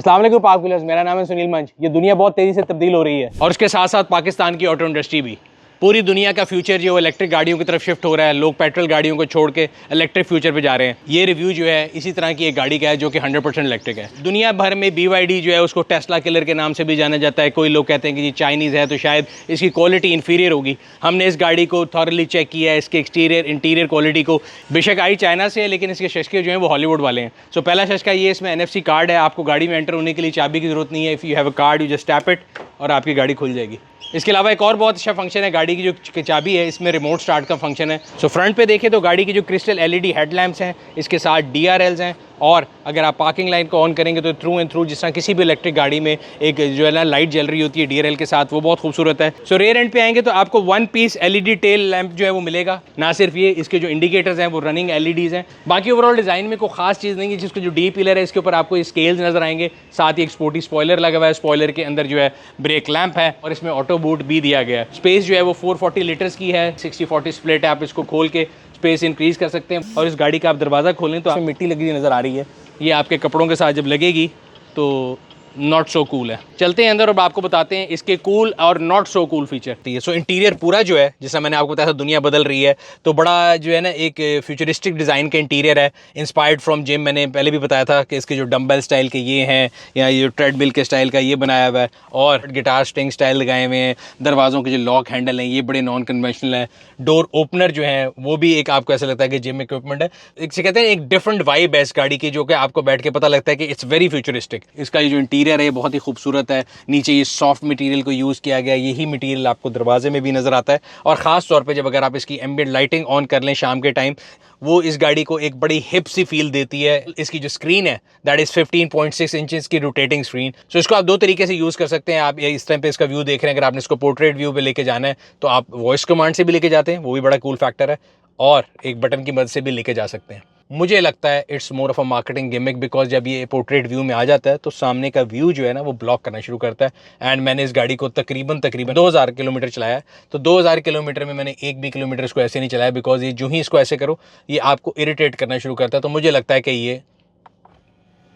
अस्सलाम वालेकुम पाक व्हीलर्स, मेरा नाम है सुनील मंच। ये दुनिया बहुत तेज़ी से तब्दील हो रही है और उसके साथ साथ पाकिस्तान की ऑटो इंडस्ट्री भी। पूरी दुनिया का फ्यूचर जो है इलेक्ट्रिक गाड़ियों की तरफ शिफ्ट हो रहा है। लोग पेट्रोल गाड़ियों को छोड़ के इलेक्ट्रिक फ्यूचर पे जा रहे हैं। ये रिव्यू जो है इसी तरह की एक गाड़ी का है जो कि 100% इलेक्ट्रिक है। दुनिया भर में BYD जो है उसको टेस्ला किलर के नाम से भी जाना जाता है। कोई लोग कहते हैं कि जी चाइनीज़ है तो शायद इसकी क्वालिटी इन्फीरियर होगी। हमने इस गाड़ी को थॉरली चेक किया है, इसके एक्सटीरियर इंटीरियर क्वालिटी को। बेशक आई चाइना से है लेकिन इसके शशके जो हैं वो हॉलीवुड वाले हैं। सो पहला शशका ये, इसमें NFC कार्ड है। आपको गाड़ी में एंटर होने के लिए चाबी की ज़रूरत नहीं है। If you have a card you just tap it और आपकी गाड़ी खुल जाएगी। इसके अलावा एक और बहुत अच्छा फंक्शन है गाड़ी की जो चाबी है, इसमें रिमोट स्टार्ट का फंक्शन है। सो फ्रंट पे देखें तो गाड़ी की जो क्रिस्टल LED हेडलैम्प्स हैं, इसके साथ DRLs हैं। और अगर आप पार्किंग लाइन को ऑन करेंगे तो थ्रू एंड थ्रू जिस तरह किसी भी इलेक्ट्रिक गाड़ी में एक जो है ना लाइट जल रही होती है DRL के साथ, वो बहुत खूबसूरत है। सो रेयर एंड पे आएंगे तो आपको 1 पीस LED टेल लैंप जो है वो मिलेगा। ना सिर्फ ये, इसके जो इंडिकेटर्स हैं वो रनिंग LEDs हैं। बाकी ओवरऑल डिज़ाइन में कोई खास चीज़ नहीं है। जिसको जो D पिलर है इसके ऊपर आपको स्केल्स नजर आएंगे। साथ ही एक स्पोर्टी स्पॉइलर लगा हुआ है। स्पॉइलर के अंदर जो है ब्रेक लैंप है और इसमें ऑटो बूट भी दिया गया है। स्पेस जो है वो 440 लीटर्स की है। 60-40 स्प्लिट है। आप इसको खोल के स्पेस इंक्रीज़ कर सकते हैं। और इस गाड़ी का आप दरवाज़ा खोलें तो आपको मिट्टी लगी हुई नज़र आ रही है। ये आपके कपड़ों के साथ जब लगेगी तो नॉट सो कूल है। चलते हैं अंदर और आपको बताते हैं इसके कूल और not so cool feature. So interior पूरा जो है, जैसा मैंने आपको बताया था दुनिया बदल रही है, तो बड़ा जो है ना एक फ्यूचरिस्टिक डिज़ाइन का इंटीरियर है। Inspired from gym. मैंने पहले भी बताया था कि इसके जो डम्बल स्टाइल के ये हैं या ये ट्रेडमिल के स्टाइल का ये बनाया हुआ है और गिटार स्ट्रिंग स्टाइल लगाए हुए हैं। दरवाज़ों के जो लॉक हैंडल हैं ये बड़े नॉन कन्वेंशनल हैं। डोर ओपनर जो है वो भी एक आपको ऐसा लगता है कि जिम इक्विपमेंट है। एक से कहते हैं एक डिफरेंट वाइब है इस गाड़ी की, जो कि आपको बैठ के पता लगता है कि इट्स वेरी फ्यूचरिस्टिक। इसका ये जो इंटीरियर है बहुत ही खूबसूरत है। नीचे ये सॉफ्ट मटेरियल को यूज़ किया गया, यही मटेरियल आपको दरवाजे में भी नज़र आता है। और ख़ास तौर पे जब अगर आप इसकी एम्बिएंट लाइटिंग ऑन कर लें शाम के टाइम, वो इस गाड़ी को एक बड़ी हिप सी फील देती है। इसकी जो स्क्रीन है दैट इज़ 15.6 इंचेस की रोटेटिंग स्क्रीन। सो इसको आप दो तरीके से यूज़ कर सकते हैं। आप इस टाइम पे इसका व्यू देख रहे हैं, अगर आपने इसको पोर्ट्रेट व्यू पे लेके जाना है तो आप वॉइस कमांड से भी लेके जाते हैं, वो भी बड़ा कूल फैक्टर है। और एक बटन की मदद से भी लेके जा सकते हैं। मुझे लगता है it's more of a marketing gimmick, because जब ये पोर्ट्रेट व्यू में आ जाता है तो सामने का व्यू जो है ना वो ब्लॉक करना शुरू करता है। एंड मैंने इस गाड़ी को तकरीबन 2000 किलोमीटर चलाया है। तो 2000 किलोमीटर में मैंने एक भी किलोमीटर इसको ऐसे नहीं चलाया, बिकॉज ये जो ही इसको ऐसे करो ये आपको इरिटेट करना शुरू करता है। तो मुझे लगता है कि ये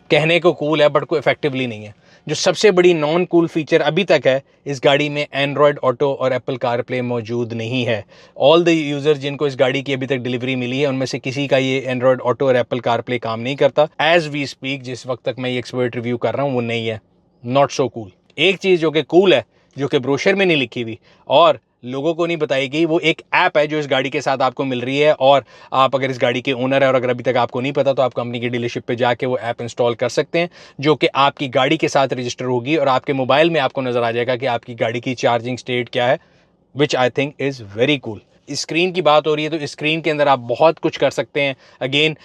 कहने को कूल है बट कोई इफेक्टिवली नहीं है। जो सबसे बड़ी नॉन कूल फीचर अभी तक है, इस गाड़ी में एंड्रॉयड ऑटो और एप्पल कारप्ले मौजूद नहीं है। ऑल द यूज़र जिनको इस गाड़ी की अभी तक डिलीवरी मिली है उनमें से किसी का ये एंड्रॉयड ऑटो और एप्पल कारप्ले काम नहीं करता। एज वी स्पीक, जिस वक्त तक मैं ये एक्सपर्ट रिव्यू कर रहा हूँ, वो नहीं है। Not so cool. एक चीज़ जो कि कूल है, जो कि ब्रोशर में नहीं लिखी हुई और लोगों को नहीं बताई गई, वो एक ऐप है जो इस गाड़ी के साथ आपको मिल रही है। और आप अगर इस गाड़ी के ओनर है और अगर अभी तक आपको नहीं पता तो आप कंपनी की डीलरशिप पे जाके वो ऐप इंस्टॉल कर सकते हैं, जो कि आपकी गाड़ी के साथ रजिस्टर होगी और आपके मोबाइल में आपको नज़र आ जाएगा कि आपकी गाड़ी की चार्जिंग स्टेट क्या है, which I think is very cool. Screen की बात हो रही है तो स्क्रीन के अंदर आप बहुत कुछ कर सकते हैं। अगेन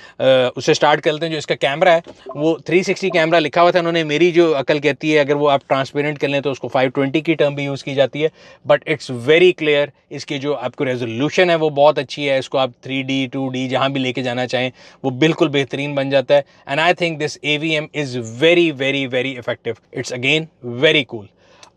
उससे स्टार्ट करते हैं। जो इसका कैमरा है वो 360 कैमरा लिखा हुआ था उन्होंने। मेरी जो अकल कहती है अगर वो आप ट्रांसपेरेंट कर लें तो उसको 520 की टर्म भी यूज़ की जाती है, बट इट्स वेरी क्लियर। इसकी जो आपको रेजोल्यूशन है वो बहुत अच्छी है। इसको आप 3D 2D जहाँ भी लेके जाना चाहें वो बिल्कुल बेहतरीन बन जाता है। And I think this AVM is very very very effective. It's again very cool.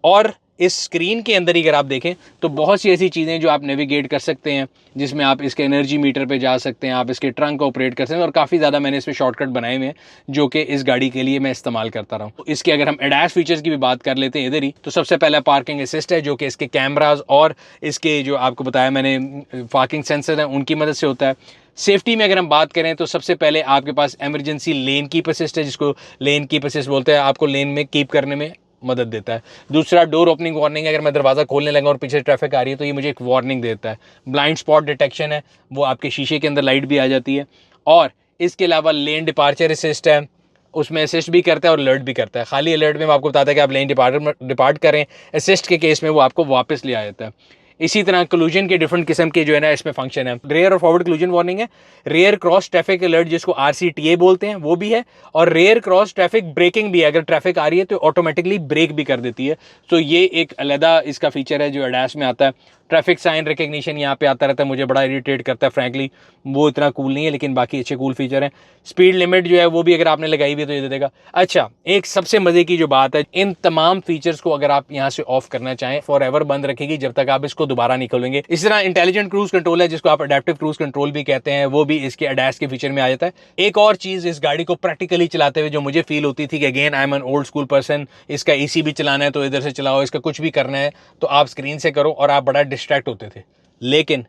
और इस स्क्रीन के अंदर ही अगर आप देखें तो बहुत सी ऐसी चीज़ें जो आप नेविगेट कर सकते हैं, जिसमें आप इसके एनर्जी मीटर पे जा सकते हैं, आप इसके ट्रंक को ऑपरेट कर सकते हैं। और काफ़ी ज़्यादा मैंने इसमें शॉर्टकट बनाए हुए हैं जो कि इस गाड़ी के लिए मैं इस्तेमाल करता रहा हूँ। इसके अगर हम एडास फीचर्स की भी बात कर लेते हैं इधर ही, तो सबसे पहला पार्किंग असिस्ट है, जो कि इसके कैमराज और इसके जो आपको बताया मैंने पार्किंग सेंसर हैं उनकी मदद से होता है। सेफ्टी में अगर हम बात करें तो सबसे पहले आपके पास एमरजेंसी लेन कीप असिस्ट है, जिसको लेन कीप असिस्ट बोलते हैं। आपको लेन में कीप करने में मदद देता है। दूसरा डोर ओपनिंग वार्निंग है। अगर मैं दरवाज़ा खोलने लगा और पीछे ट्रैफिक आ रही है तो ये मुझे एक वार्निंग देता है। ब्लाइंड स्पॉट डिटेक्शन है, वो आपके शीशे के अंदर लाइट भी आ जाती है। और इसके अलावा लेन डिपार्चर असिस्ट है, उसमें असिस्ट भी करता है और अलर्ट भी करता है। खाली अलर्ट में आपको बताता है कि आप लेन डिपार्ट करें, असिस्ट के केस में वो आपको वापस ले आ जाता है। इसी तरह कलूजन के डिफरेंट किस्म के जो है ना इसमें फंक्शन है। रेयर और फॉरवर्ड कलूजन वार्निंग है, रेयर क्रॉस ट्रैफिक अलर्ट जिसको RCTA बोलते हैं वो भी है, और रेयर क्रॉस ट्रैफिक ब्रेकिंग भी है। अगर ट्रैफिक आ रही है तो ऑटोमेटिकली ब्रेक भी कर देती है। तो ये एक अलग इसका फीचर है जो एडास में आता है। ट्रैफिक साइन रिकग्निशन यहाँ पे आता रहता है, मुझे बड़ा इरिटेट करता है फ्रैंकली, वो इतना कूल नहीं है, लेकिन बाकी अच्छे कूल फीचर हैं। स्पीड लिमिट जो है वो भी अगर आपने लगाई हुई है तो ये दे देगा। अच्छा, एक सबसे मज़े की जो बात है, इन तमाम फीचर्स को अगर आप यहाँ से ऑफ करना चाहें फॉर एवर बंद रखेगी जब तक आप इसको दोबारा नहीं खोलेंगे। इस तरह इंटेलिजेंट क्रूज कंट्रोल है जिसको आप अडेप्टिव क्रूज कंट्रोल भी कहते हैं, वो भी इसके ADAS के फीचर में आ जाता है। एक और चीज़ इस गाड़ी को प्रैक्टिकली चलाते हुए जो मुझे फील होती थी कि again I am an old school person, इसका AC भी चलाना है तो इधर से चलाओ, इसका कुछ भी करना है तो आप स्क्रीन से करो, और आप बड़ा डिस्ट्रैक्ट होते थे। लेकिन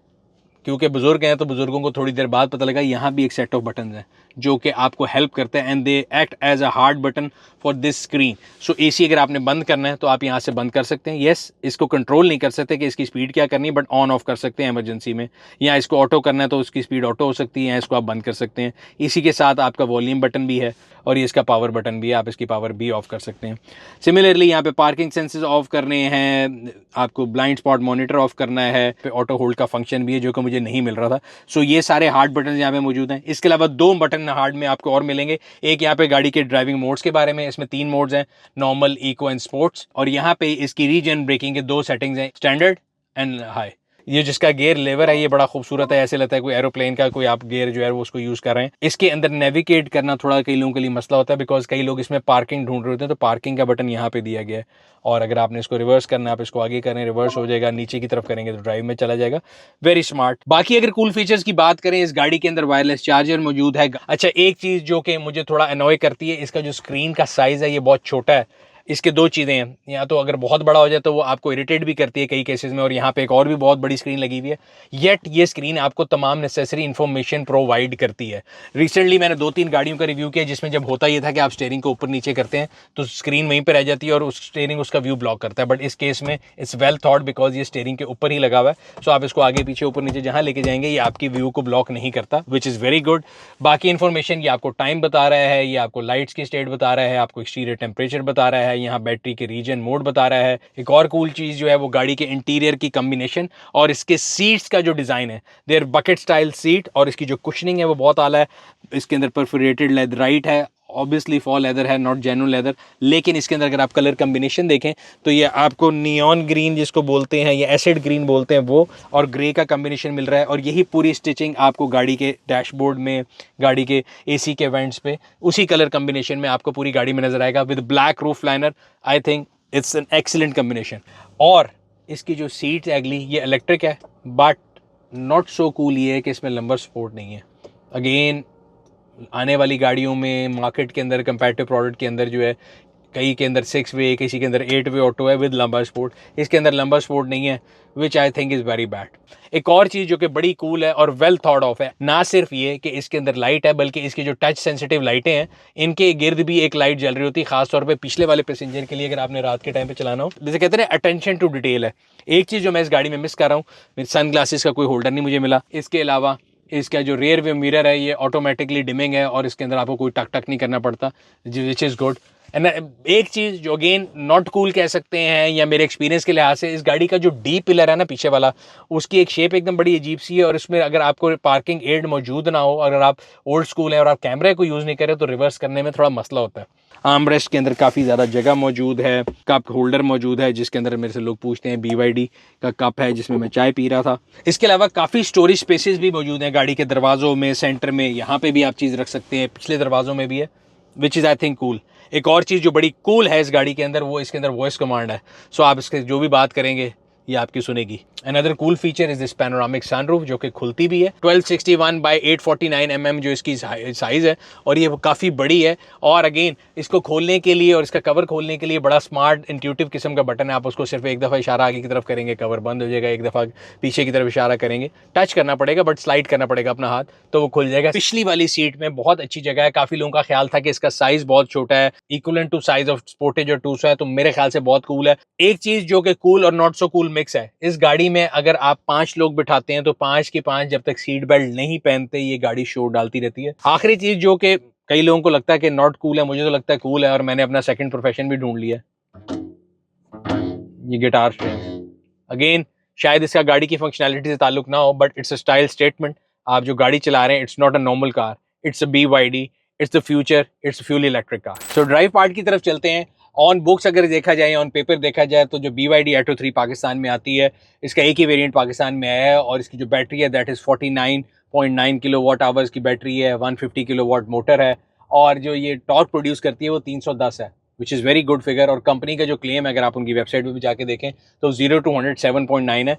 क्योंकि बुजुर्ग हैं तो बुजुर्गों को थोड़ी देर बाद पता लगा यहाँ भी एक सेट ऑफ बटन हैं जो कि आपको हेल्प करते हैं, and they act as a hard button for this screen. So AC अगर आपने बंद करना है तो आप यहाँ से बंद कर सकते हैं। येस, इसको कंट्रोल नहीं कर सकते कि इसकी स्पीड क्या करनी है, बट ऑन ऑफ कर सकते हैं इमरजेंसी में, या इसको ऑटो करना है तो उसकी स्पीड ऑटो हो सकती है, या इसको आप बंद कर सकते हैं। इसी के साथ आपका वॉल्यूम बटन भी है और ये इसका पावर बटन भी है, आप इसकी पावर भी ऑफ कर सकते हैं। सिमिलरली यहाँ पे पार्किंग सेंसर्स ऑफ करने हैं, आपको ब्लाइंड स्पॉट मॉनिटर ऑफ करना है, पे ऑटो होल्ड का फंक्शन भी है जो कि मुझे नहीं मिल रहा था। सो ये सारे हार्ड बटन यहाँ पे मौजूद हैं। इसके अलावा 2 बटन हार्ड में आपको और मिलेंगे। एक यहाँ पे गाड़ी के ड्राइविंग मोड्स के बारे में, इसमें 3 मोड्स हैं, नॉर्मल, इको एंड स्पोर्ट्स, और यहाँ पे इसकी रीजन ब्रेकिंग के 2 सेटिंग्स हैं, स्टैंडर्ड एंड हाई। ये जिसका गियर लेवर है ये बड़ा खूबसूरत है, ऐसे लगता है कोई एरोप्लेन का कोई आप गियर जो है वो उसको यूज़ कर रहे हैं। इसके अंदर नेविगेट करना थोड़ा कई लोगों के लिए मसला होता है, बिकॉज कई लोग इसमें पार्किंग ढूंढ रहे होते हैं, तो पार्किंग का बटन यहाँ पे दिया गया है, और अगर आपने इसको रिवर्स करना है आप इसको आगे करें, रिवर्स हो जाएगा, नीचे की तरफ करेंगे तो ड्राइव में चला जाएगा। Very smart. बाकी अगर कूल फीचर्स की बात करें, इस गाड़ी के अंदर वायरलेस चार्जर मौजूद है। अच्छा, एक चीज़ जो कि मुझे थोड़ा अनॉय करती है, इसका जो स्क्रीन का साइज़ है ये बहुत छोटा है। इसके 2 चीज़ें हैं, या तो अगर बहुत बड़ा हो जाए तो वो आपको इरिटेट भी करती है कई केसेस में, और यहाँ पे एक और भी बहुत बड़ी स्क्रीन लगी हुई है, येट ये स्क्रीन आपको तमाम नेसेसरी इन्फॉर्मेशन प्रोवाइड करती है। रिसेंटली मैंने 2-3 गाड़ियों का रिव्यू किया जिसमें जब होता ये था कि आप स्टीयरिंग को ऊपर नीचे करते हैं तो स्क्रीन वहीं पर रह जाती है और उस स्टीयरिंग उसका व्यू ब्लॉक करता है, बट इस केस में इट्स वेल थॉट बिकॉज ये स्टीयरिंग के ऊपर ही लगा हुआ है। सो आप इसको आगे पीछे ऊपर नीचे जहाँ लेके जाएंगे ये आपकी व्यू को ब्लॉक नहीं करता, विच इज़ वेरी गुड। बाकी इन्फॉर्मेशन ये आपको टाइम बता रहा है, ये आपको लाइट्स की स्टेट बता रहा है, आपको एक्सटीरियर टेम्परेचर बता रहा है, यहाँ बैटरी के रीजन मोड बता रहा है। एक और कूल चीज़ जो है वो गाड़ी के इंटीरियर की कम्बिनेशन और इसके सीट्स का जो डिज़ाइन है, देयर बकेट स्टाइल सीट, और इसकी जो कुशनिंग है वो बहुत आला है। इसके अंदर परफोरेटेड लेदराइट है, ऑब्वियसली फॉल लेदर है, नॉट जेन्युइन लेदर, लेकिन इसके अंदर अगर आप कलर कम्बिनेशन देखें तो ये आपको नियॉन ग्रीन जिसको बोलते हैं या एसिड ग्रीन बोलते हैं वो, और ग्रे का कम्बिनेशन मिल रहा है, और यही पूरी स्टिचिंग आपको गाड़ी के डैशबोर्ड में, गाड़ी के AC के वेंट्स पे उसी कलर कम्बिनेशन में आपको पूरी गाड़ी में नजर आएगा with black roof liner. I think it's an excellent combination. और इसकी जो सीट है अगली, ये इलेक्ट्रिक है, बट नॉट सो कूल ये है कि इसमें लंबर सपोर्ट नहीं है। अगेन आने वाली गाड़ियों में मार्केट के अंदर कंपैरेटिव प्रोडक्ट के अंदर जो है, कई के अंदर 6 वे, किसी के अंदर 8 वे ऑटो है विद लंबा स्पोर्ट, इसके अंदर लंबा स्पोर्ट नहीं है, which I think is very bad. एक और चीज़ जो कि बड़ी कूल है और वेल थॉट ऑफ है, ना सिर्फ ये कि इसके अंदर लाइट है बल्कि इसकी जो टच सेंसिटिव लाइटें हैं इनके गिर्द भी एक लाइट जल रही होती है, खासतौर पे पिछले वाले पैसेंजर के लिए अगर आपने रात के टाइम पे चलाना हो। जैसे कहते हैं अटेंशन टू डिटेल है। एक चीज़ जो मैं इस गाड़ी में मिस कर रहा हूँ, मेरे सन ग्लासेस का कोई होल्डर नहीं मुझे मिला। इसके अलावा इसका जो रेयर व्यू मिरर है ये ऑटोमेटिकली डिमिंग है और इसके अंदर आपको कोई टक टक नहीं करना पड़ता, विच इज़ गुड। एंड एक चीज़ जो अगेन नॉट कूल कह सकते हैं या मेरे एक्सपीरियंस के लिहाज से, इस गाड़ी का जो डी पिलर है ना पीछे वाला, उसकी एक शेप एकदम बड़ी अजीब सी है, और इसमें अगर आपको पार्किंग एड मौजूद ना हो, अगर आप ओल्ड स्कूल हैं और आप कैमरे को यूज़ नहीं करें तो रिवर्स करने में थोड़ा मसला होता है। आर्मरेस्ट के अंदर काफ़ी ज़्यादा जगह मौजूद है, कप होल्डर मौजूद है जिसके अंदर मेरे से लोग पूछते हैं BYD का कप है जिसमें मैं चाय पी रहा था। इसके अलावा काफ़ी स्टोरेज स्पेसेस भी मौजूद हैं गाड़ी के दरवाज़ों में, सेंटर में, यहाँ पे भी आप चीज़ रख सकते हैं, पिछले दरवाज़ों में भी है, which is I think cool. एक और चीज़ जो बड़ी कूल है इस गाड़ी के अंदर, वो इसके अंदर वॉइस कमांड है। सो आप इसके जो भी बात करेंगे ये आपकी सुनेगी। Another cool feature is this panoramic sunroof जो कि खुलती भी है। 1261 बाई 849 mm जो इसकी साइज़ है और ये काफ़ी बड़ी है। और अगेन इसको खोलने के लिए और इसका कवर खोलने के लिए बड़ा स्मार्ट इंट्यूटिव किस्म का बटन है। आप उसको सिर्फ एक दफ़ा इशारा आगे की तरफ करेंगे कवर बंद हो जाएगा, एक दफ़ा पीछे की तरफ इशारा करेंगे, टच करना पड़ेगा बट स्लाइड करना पड़ेगा अपना हाथ तो वो खुल जाएगा। पिछली वाली सीट में बहुत अच्छी जगह है। काफ़ी लोगों का ख्याल था कि इसका साइज़ बहुत छोटा है, equivalent to size of Sportage और टूसो है, तो मेरे ख्याल से बहुत कूल है। एक चीज़ जो कि कूल और नॉट सो कूल मिक्स है, इस गाड़ी में अगर आप 5 लोग बिठाते हैं तो 5 के 5 जब तक सीट बेल्ट नहीं पहनते ये गाड़ी शोर डालती रहती है। आखिरी चीज़ जो कि कई लोगों को लगता है कि नॉट कूल है, मुझे तो लगता है कूल है और मैंने अपना सेकंड प्रोफेशन भी ढूंढ लिया, ये गिटार स्ट्रिंग। अगेन शायद इसका गाड़ी की फंक्शनैलिटी से ताल्लुक ना हो but it's a style statement. आप जो गाड़ी चला रहे हैं it's not a normal car, it's a BYD, it's the future, it's fuel electric car. So drive part की तरफ चलते हैं। ऑन बुक्स अगर देखा जाए, ऑन पेपर देखा जाए तो जो BYD Atto 3 पाकिस्तान में आती है, इसका एक ही वेरिएंट पाकिस्तान में आया है और इसकी जो बैटरी है दैट इज़ 49.9 किलोवाट आवर्स की बैटरी है, 150 किलोवाट मोटर है और जो ये टॉर्क प्रोड्यूस करती है वो 310 है, which is very good figure. और कंपनी का जो क्लेम है अगर आप उनकी वेबसाइट पर भी जाके देखें तो 0 to 100 7.9 है,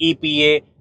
EPA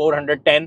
410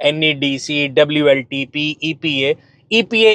NEDC, WLTP, EPA. EPA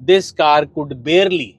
this car could barely,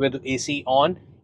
with AC on,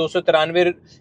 293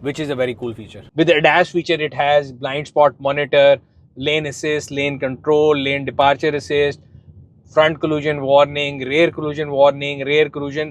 which is a very cool feature. With the ADAS feature it has blind spot monitor, lane assist, lane control, lane departure assist, front collision warning, rear collision warning, rear collision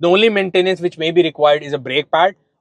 the only maintenance which may be required is a brake pad,